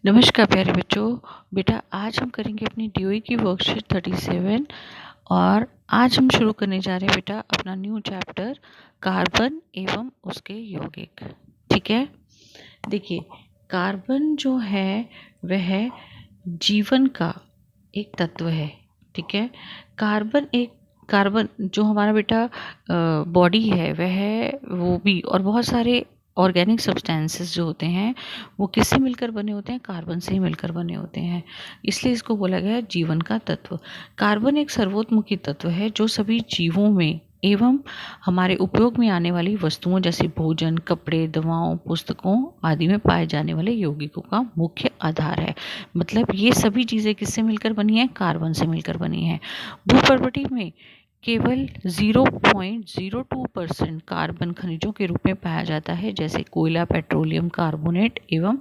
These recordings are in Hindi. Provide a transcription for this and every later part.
नमस्कार प्यारे बच्चों। बेटा आज हम करेंगे अपनी डीओई की वर्कशीट 37 और आज हम शुरू करने जा रहे हैं बेटा अपना न्यू चैप्टर कार्बन एवं उसके यौगिक। ठीक है, देखिए कार्बन जो है वह जीवन का एक तत्व है। ठीक है, कार्बन जो हमारा बेटा बॉडी है वह वो भी और बहुत सारे ऑर्गेनिक सब्सटेंसेस जो होते हैं वो किससे मिलकर बने होते हैं, कार्बन से ही मिलकर बने होते हैं। इसलिए इसको बोला गया है जीवन का तत्व। कार्बन एक सर्वोत्मुखी तत्व है जो सभी जीवों में एवं हमारे उपयोग में आने वाली वस्तुओं जैसे भोजन, कपड़े, दवाओं, पुस्तकों आदि में पाए जाने वाले यौगिकों का मुख्य आधार है। मतलब ये सभी चीज़ें किससे मिलकर बनी हैं, कार्बन से मिलकर बनी हैं। भूप्रकृति में केवल 0.02% कार्बन खनिजों के रूप में पाया जाता है, जैसे कोयला, पेट्रोलियम कार्बोनेट एवं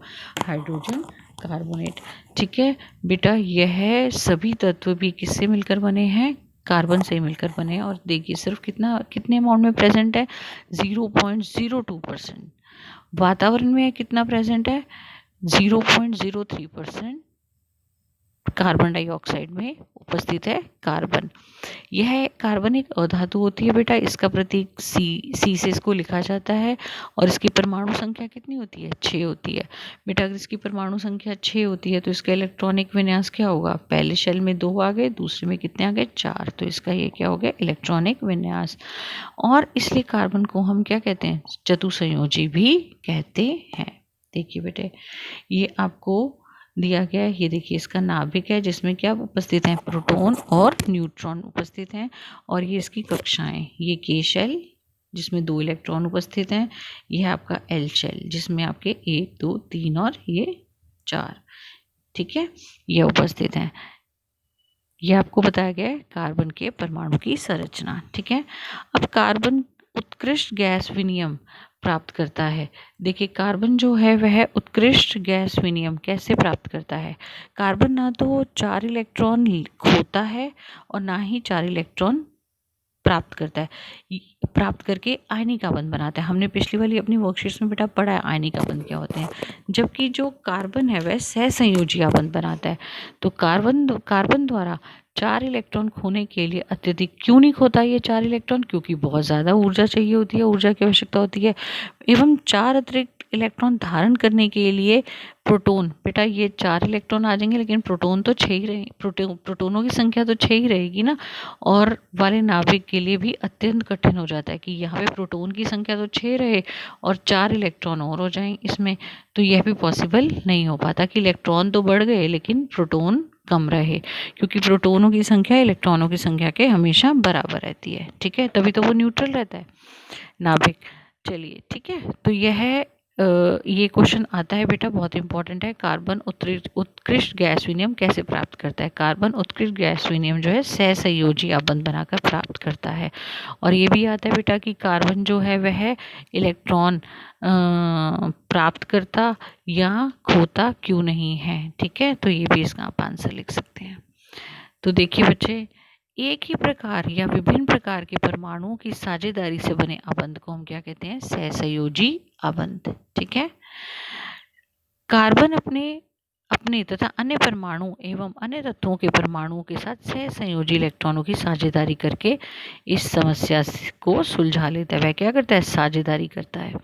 हाइड्रोजन कार्बोनेट। ठीक है बेटा, यह सभी तत्व भी किससे मिलकर बने हैं, कार्बन से मिलकर बने हैं। और देखिए सिर्फ कितने अमाउंट में प्रेजेंट है, 0.02%। वातावरण में कितना प्रेजेंट है, 0.03% कार्बन डाइऑक्साइड में उपस्थित है कार्बन। यह कार्बन एक अधातु होती है बेटा, इसका प्रतीक सी से इसको लिखा जाता है और इसकी परमाणु संख्या कितनी होती है, 6 होती है। बेटा अगर इसकी परमाणु संख्या 6 होती है तो इसका इलेक्ट्रॉनिक विन्यास क्या होगा, पहले शेल में 2 आ गए, दूसरे में कितने आ गए, 4। तो इसका ये क्या हो गया, इलेक्ट्रॉनिक विन्यास। और इसलिए कार्बन को हम क्या कहते हैं, चतुसंयोजी भी कहते हैं। देखिए बेटे ये आपको दिया गया है, ये देखिए इसका नाभिक है जिसमें क्या उपस्थित हैं, प्रोटॉन और न्यूट्रॉन उपस्थित हैं। और ये इसकी कक्षाएं, ये के शेल जिसमें 2 इलेक्ट्रॉन उपस्थित हैं, यह आपका एल शेल जिसमें आपके 1 2 3 और ये 4, ठीक है, ये उपस्थित हैं। यह आपको बताया गया है कार्बन के परमाणु की संरचना। ठीक है, अब कार्बन उत्कृष्ट गैस विनिमय प्राप्त करता है। देखिए कार्बन जो है वह उत्कृष्ट गैस विनिमय कैसे प्राप्त करता है। कार्बन ना तो 4 इलेक्ट्रॉन खोता है और ना ही 4 इलेक्ट्रॉन प्राप्त करता है, प्राप्त करके आयनिक बंध बनाता है। हमने पिछली वाली अपनी वर्कशीट्स में बेटा पढ़ा है आयनिक बंध क्या होते हैं। जबकि जो कार्बन है वह सहसंयोजी बंध बनाता है। तो कार्बन द्वारा 4 इलेक्ट्रॉन खोने के लिए अत्यधिक क्यों नहीं खोता ये 4 इलेक्ट्रॉन, क्योंकि बहुत ज़्यादा ऊर्जा चाहिए होती है, ऊर्जा की आवश्यकता होती है। एवं 4 अतिरिक्त इलेक्ट्रॉन धारण करने के लिए प्रोटॉन, बेटा ये 4 इलेक्ट्रॉन आ जाएंगे लेकिन प्रोटॉन तो 6 ही रहे, प्रोटोनों की संख्या तो 6 ही रहेगी ना। और वाले नाभिक के लिए भी अत्यंत कठिन हो जाता है कि यहाँ पे प्रोटॉन की संख्या तो 6 रहे और 4 इलेक्ट्रॉन और हो जाएं इसमें, तो यह भी पॉसिबल नहीं हो पाता कि इलेक्ट्रॉन तो बढ़ गए लेकिन प्रोटॉन कम रहे, क्योंकि प्रोटॉनों की संख्या इलेक्ट्रॉनों की संख्या के हमेशा बराबर रहती है। ठीक है, तभी तो वो न्यूट्रल रहता है नाभिक। चलिए ठीक है, तो यह ये क्वेश्चन आता है बेटा, बहुत इंपॉर्टेंट है। कार्बन उत्कृष्ट गैस विनिमय कैसे प्राप्त करता है। कार्बन उत्कृष्ट गैस विनिमय जो है सहसंयोजी बंध बनाकर प्राप्त करता है। और ये भी आता है बेटा कि कार्बन जो है वह इलेक्ट्रॉन प्राप्त करता या खोता क्यों नहीं है। ठीक है, तो ये भी इसका आप आंसर लिख सकते हैं। तो देखिए बच्चे, एक ही प्रकार या विभिन्न प्रकार के परमाणुओं की साझेदारी से बने आबंध को हम क्या कहते हैं, सहसंयोजी आबंध। ठीक है, कार्बन अपने अपने तथा अन्य परमाणु एवं अन्य तत्वों के परमाणुओं के साथ सहसंयोजी इलेक्ट्रॉनों की साझेदारी करके इस समस्या को सुलझा लेता है। वह क्या करता है, साझेदारी करता है।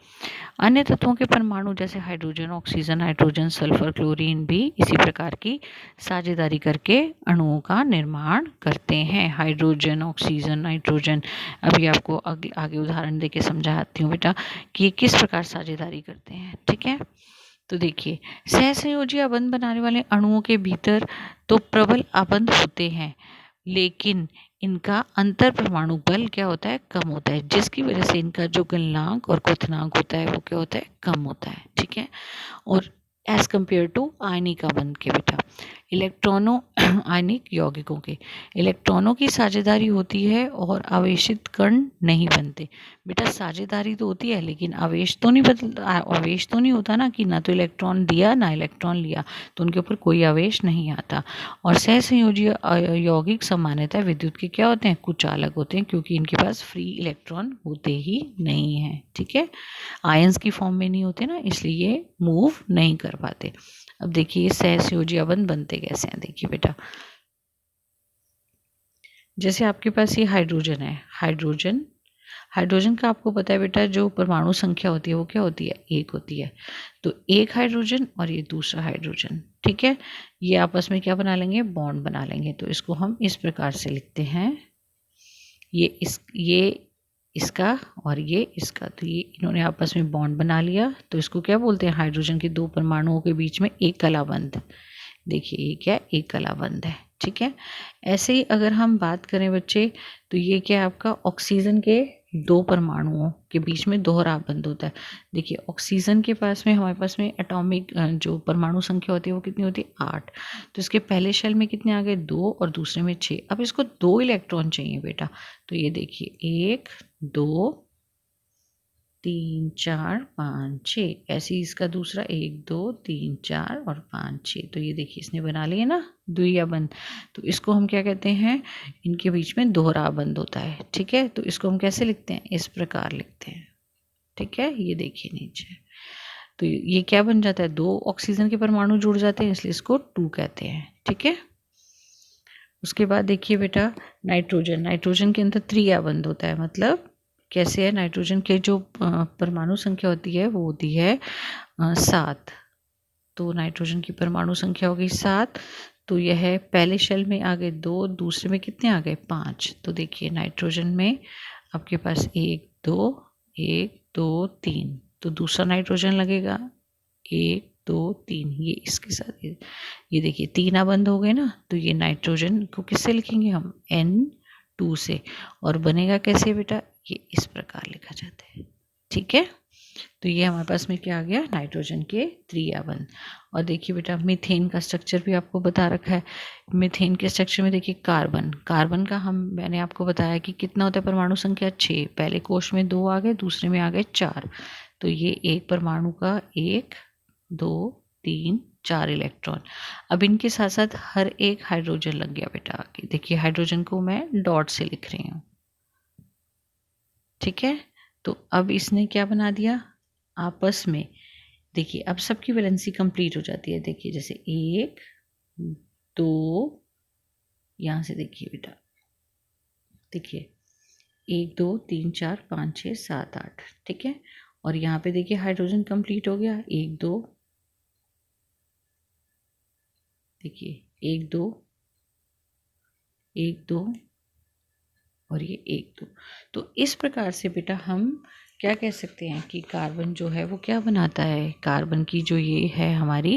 अन्य तत्वों के परमाणु जैसे hydrogen, oxygen, nitrogen, sulphur, chlorine भी इसी प्रकार की साझेदारी करके अणुओं का निर्माण करते हैं। हाइड्रोजन, ऑक्सीजन, नाइट्रोजन, अभी आपको आगे उदाहरण देके समझाती हूँ बेटा कि ये किस प्रकार साझेदारी करते हैं। ठीक है, तो देखिए सहसंयोजी आबंध बनाने वाले अणुओं के भीतर तो प्रबल आबंध होते हैं, लेकिन इनका अंतर परमाणु बल क्या होता है, कम होता है, जिसकी वजह से इनका जो गलनांक और क्वथनांक होता है वो क्या होता है, कम होता है। ठीक है, और एज कंपेयर टू आयनिक आबंध के बेटा, इलेक्ट्रॉनों आयनिक यौगिकों के इलेक्ट्रॉनों की साझेदारी होती है और आवेशित कण नहीं बनते। बेटा साझेदारी तो होती है लेकिन आवेश तो नहीं होता ना, कि ना तो इलेक्ट्रॉन दिया ना इलेक्ट्रॉन लिया, तो उनके ऊपर कोई आवेश नहीं आता। और सहसंयोजी यौगिक सामान्यतः विद्युत के क्या होते हैं, कुचालक होते हैं, क्योंकि इनके पास फ्री इलेक्ट्रॉन होते ही नहीं है। ठीक है, आयंस की फॉर्म में नहीं होते ना, इसलिए ये मूव नहीं कर पाते। अब देखिए सहसंयोजी अबंध बनते कैसे हैं। देखिए बेटा, जैसे आपके पास ये हाइड्रोजन है, हाइड्रोजन का आपको पता है बेटा, जो परमाणु संख्या होती है वो क्या होती है, 1 होती है। तो एक हाइड्रोजन और ये दूसरा हाइड्रोजन, ठीक है, ये आपस में क्या बना लेंगे, बॉन्ड बना लेंगे। तो इसको हम इस प्रकार से लिखते हैं, ये इसका और ये इसका, तो ये इन्होंने आपस में बॉन्ड बना लिया, तो इसको क्या बोलते हैं, हाइड्रोजन के 2 परमाणुओं के बीच में एक कलाबंध। देखिए ये क्या, एक कलाबंध है। ठीक है, ऐसे ही अगर हम बात करें बच्चे, तो ये क्या है आपका, ऑक्सीजन के 2 परमाणुओं के बीच में दोहरा बंध होता है। देखिए ऑक्सीजन के पास में, हमारे पास में एटॉमिक जो परमाणु संख्या होती है वो कितनी होती है, 8। तो इसके पहले शेल में कितने आ गए, 2, और दूसरे में 6। अब इसको 2 इलेक्ट्रॉन चाहिए बेटा, तो ये देखिए 1 2 3 4 5 6, ऐसे ही इसका दूसरा 1 2 3 4 और 5 6। तो ये देखिए इसने बना लिए ना द्विया बंध। तो इसको हम क्या कहते हैं, इनके बीच में दोहरा बंध होता है। ठीक है, तो इसको हम कैसे लिखते हैं, इस प्रकार लिखते हैं। ठीक है, ये देखिए नीचे, तो ये क्या बन जाता है, 2 ऑक्सीजन के परमाणु जुड़ जाते हैं, इसलिए इसको 2 कहते हैं। ठीक है, उसके बाद देखिए बेटा, नाइट्रोजन के अंदर त्रिया बंध होता है। मतलब कैसे है, नाइट्रोजन के जो परमाणु संख्या होती है वो होती है 7। तो नाइट्रोजन की परमाणु संख्या हो गई 7। तो यह पहले शेल में आ गए 2, दूसरे में कितने आ गए, 5। तो देखिए नाइट्रोजन में आपके पास 1 2 3, तो दूसरा नाइट्रोजन लगेगा 1 2 3, ये इसके साथ ये देखिए 3 बंद हो गए ना। तो ये नाइट्रोजन को किससे लिखेंगे हम, N2 से, और बनेगा कैसे बेटा, ये इस प्रकार लिखा जाता है। ठीक है, तो ये हमारे पास में क्या आ गया, नाइट्रोजन के त्रियाबंध। और देखिए बेटा, मीथेन का स्ट्रक्चर भी आपको बता रखा है। मीथेन के स्ट्रक्चर में देखिए कार्बन का मैंने आपको बताया कि कितना होता है परमाणु संख्या, 6। पहले कोश में 2 आ गए, दूसरे में आ गए 4। तो ये एक परमाणु का 1 2 3 4 इलेक्ट्रॉन। अब इनके साथ साथ हर एक हाइड्रोजन लग गया बेटा आगे। देखिए हाइड्रोजन को मैं डॉट से लिख रही हूँ। ठीक है, तो अब इसने क्या बना दिया आपस में, देखिए अब सबकी वैलेंसी कंप्लीट हो जाती है। देखिए जैसे 1 2, यहाँ से देखिए बेटा, देखिए 1 2 3 4 5 6 7 8। ठीक है, और यहाँ पे देखिए हाइड्रोजन कंप्लीट हो गया, 1 2, देखिए 1 2 1 2 और ये 1 2। तो इस प्रकार से बेटा हम क्या कह सकते हैं कि कार्बन जो है वो क्या बनाता है, कार्बन की जो ये है हमारी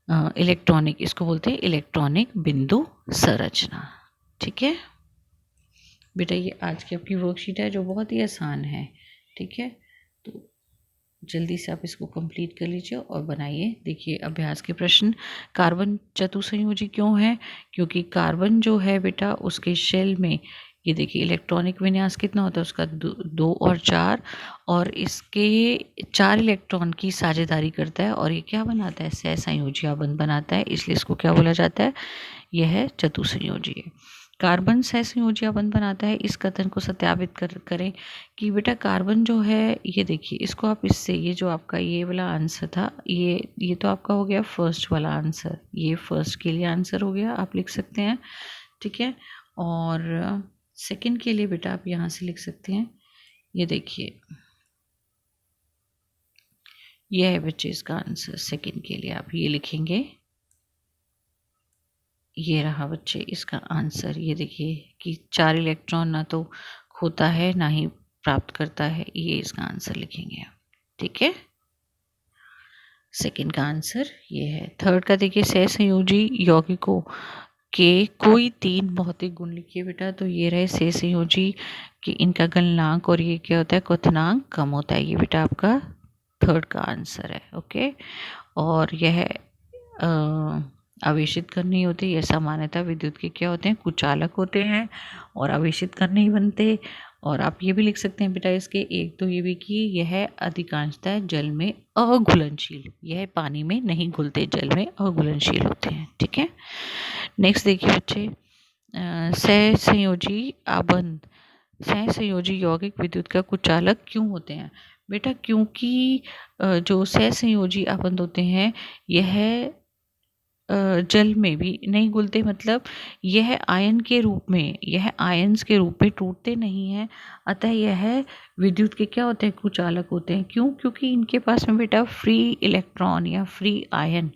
इलेक्ट्रॉनिक, इसको बोलते हैं इलेक्ट्रॉनिक बिंदु संरचना। ठीक है बेटा, ये आज की आपकी वर्कशीट है जो बहुत ही आसान है। ठीक है, तो जल्दी से आप इसको कंप्लीट कर लीजिए और बनाइए। देखिए अभ्यास के प्रश्न, कार्बन चतुसंयोजी क्यों है, क्योंकि कार्बन जो है बेटा उसके शेल में ये देखिए इलेक्ट्रॉनिक विन्यास कितना होता है उसका, 2 और 4, और इसके 4 इलेक्ट्रॉन की साझेदारी करता है और ये क्या बनाता है, सहसंयोजी बंध बनाता है, इसलिए इसको क्या बोला जाता है, यह चतुसंयोजी है। कार्बन सहसंयोजी बंध बनाता है, इस कथन को सत्यापित करें कि बेटा कार्बन जो है, ये देखिए इसको आप इससे, ये जो आपका ये वाला आंसर था, ये तो आपका हो गया फर्स्ट वाला आंसर, ये फर्स्ट के लिए आंसर हो गया, आप लिख सकते हैं। ठीक है, और सेकंड के लिए बेटा आप यहाँ से लिख सकते हैं, ये देखिए ये है बच्चे इसका आंसर, सेकंड के लिए आप ये लिखेंगे, ये रहा बच्चे इसका आंसर। ये देखिए कि 4 इलेक्ट्रॉन ना तो खोता है ना ही प्राप्त करता है, ये इसका आंसर लिखेंगे आप। ठीक है, सेकंड का आंसर ये है। थर्ड का देखिए, सहसंयोजी यौगिकों के कोई 3 भौतिक गुण लिखिए बेटा। तो ये रहे सहसंयोजी कि इनका गलनांक और ये क्या होता है, क्वथनांक कम होता है, ये बेटा आपका थर्ड का आंसर है। ओके, और यह आवेशित कण नहीं होते। यह सामान्यतः विद्युत के क्या होते हैं, कुचालक होते हैं और आवेशित कण नहीं बनते। और आप ये भी लिख सकते हैं बेटा इसके एक तो ये भी कि यह अधिकांशतः जल में अघुलनशील, यह पानी में नहीं घुलते, जल में अघुलनशील होते हैं। ठीक है, नेक्स्ट देखिए बच्चे, सहसंयोजी आबंध, सहसंयोजी यौगिक विद्युत का कुचालक क्यों होते हैं? बेटा क्योंकि जो सहसंयोजी आबंध होते हैं यह जल में भी नहीं घुलते, मतलब यह आयन के रूप में, यह आयन्स के रूप में टूटते नहीं हैं, अतः यह विद्युत के क्या होते हैं, कुचालक होते हैं। क्यों? क्योंकि इनके पास में बेटा फ्री इलेक्ट्रॉन या फ्री आयन,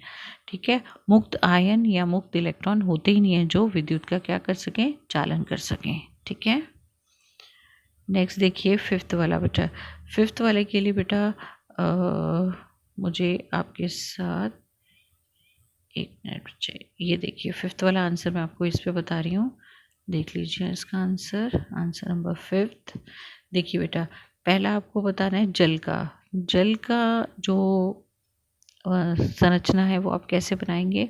ठीक है, मुक्त आयन या मुक्त इलेक्ट्रॉन होते ही नहीं है जो विद्युत का क्या कर सकें, चालन कर सकें। ठीक है, नेक्स्ट देखिए फिफ्थ वाला बेटा, फिफ्थ वाले के लिए बेटा मुझे आपके साथ एक मिनट बच्चे, ये देखिए फिफ्थ वाला आंसर मैं आपको इस पे बता रही हूँ, देख लीजिए इसका आंसर, आंसर नंबर फिफ्थ। देखिए बेटा पहला आपको बताना है जल का, जल का जो संरचना है वो आप कैसे बनाएंगे।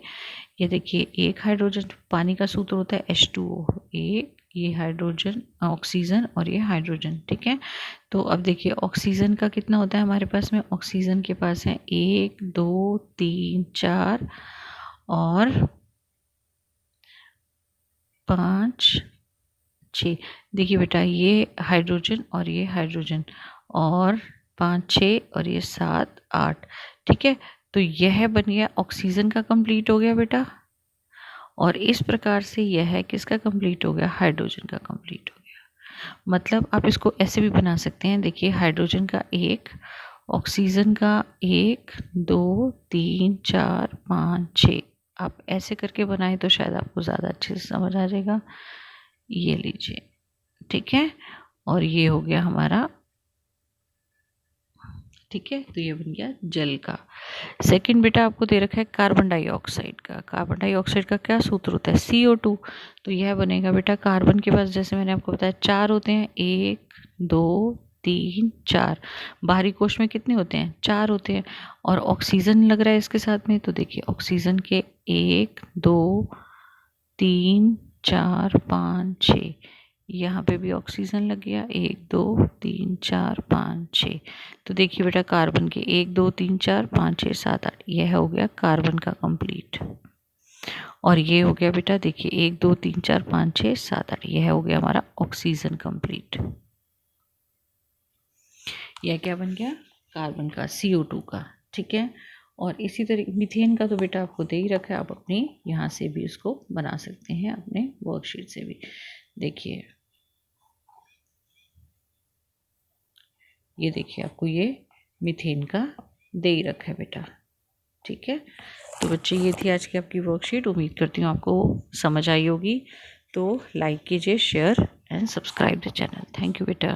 ये देखिए एक हाइड्रोजन, पानी का सूत्र होता है H2O, एक ये हाइड्रोजन ऑक्सीजन और ये हाइड्रोजन। ठीक है, तो अब देखिए ऑक्सीजन का कितना होता है हमारे पास में, ऑक्सीजन के पास है 1 2 3 4 और 5 6। देखिए बेटा ये हाइड्रोजन और ये हाइड्रोजन, और 5 6 और ये 7 8। ठीक है, तो यह बन गया ऑक्सीजन का कंप्लीट हो गया बेटा, और इस प्रकार से यह किसका कंप्लीट हो गया, हाइड्रोजन का कंप्लीट हो गया। मतलब आप इसको ऐसे भी बना सकते हैं, देखिए हाइड्रोजन का 1, ऑक्सीजन का 1 2 3 4 5 6, आप ऐसे करके बनाए तो शायद आपको ज़्यादा अच्छे से समझ आ जाएगा। ये लीजिए, ठीक है, और ये हो गया हमारा, ठीक है, तो ये बन गया जल का। सेकंड बेटा आपको दे रखा है कार्बन डाइऑक्साइड का, कार्बन डाइऑक्साइड का क्या सूत्र होता है, CO2। तो यह बनेगा बेटा, कार्बन के पास जैसे मैंने आपको बताया 4 होते हैं, 1 2 3 4, बाहरी कोश में कितने होते हैं, 4 होते हैं, और ऑक्सीजन लग रहा है इसके साथ में, तो देखिए ऑक्सीजन के 1 2 3 4 5 6, यहाँ पे भी ऑक्सीजन लग गया 1 2 3 4 5 6। तो देखिए बेटा कार्बन के 1 2 3 4 5 6 7 8, यह हो गया कार्बन का कंप्लीट, और ये हो गया बेटा देखिए 1 2 3 4 5 6 7 8, यह हो गया हमारा ऑक्सीजन कंप्लीट। यह क्या बन गया, कार्बन का, CO2 का। ठीक है, और इसी तरह मीथेन का तो बेटा आपको दे ही रखा है, आप अपने यहाँ से भी उसको बना सकते हैं, अपने वर्कशीट से भी। देखिए ये देखिए आपको ये मीथेन का दे ही रखा है बेटा। ठीक है, तो बच्चे ये थी आज की आपकी वर्कशीट, उम्मीद करती हूँ आपको समझ आई होगी। तो लाइक कीजिए, share and subscribe the channel. Thank you बेटा।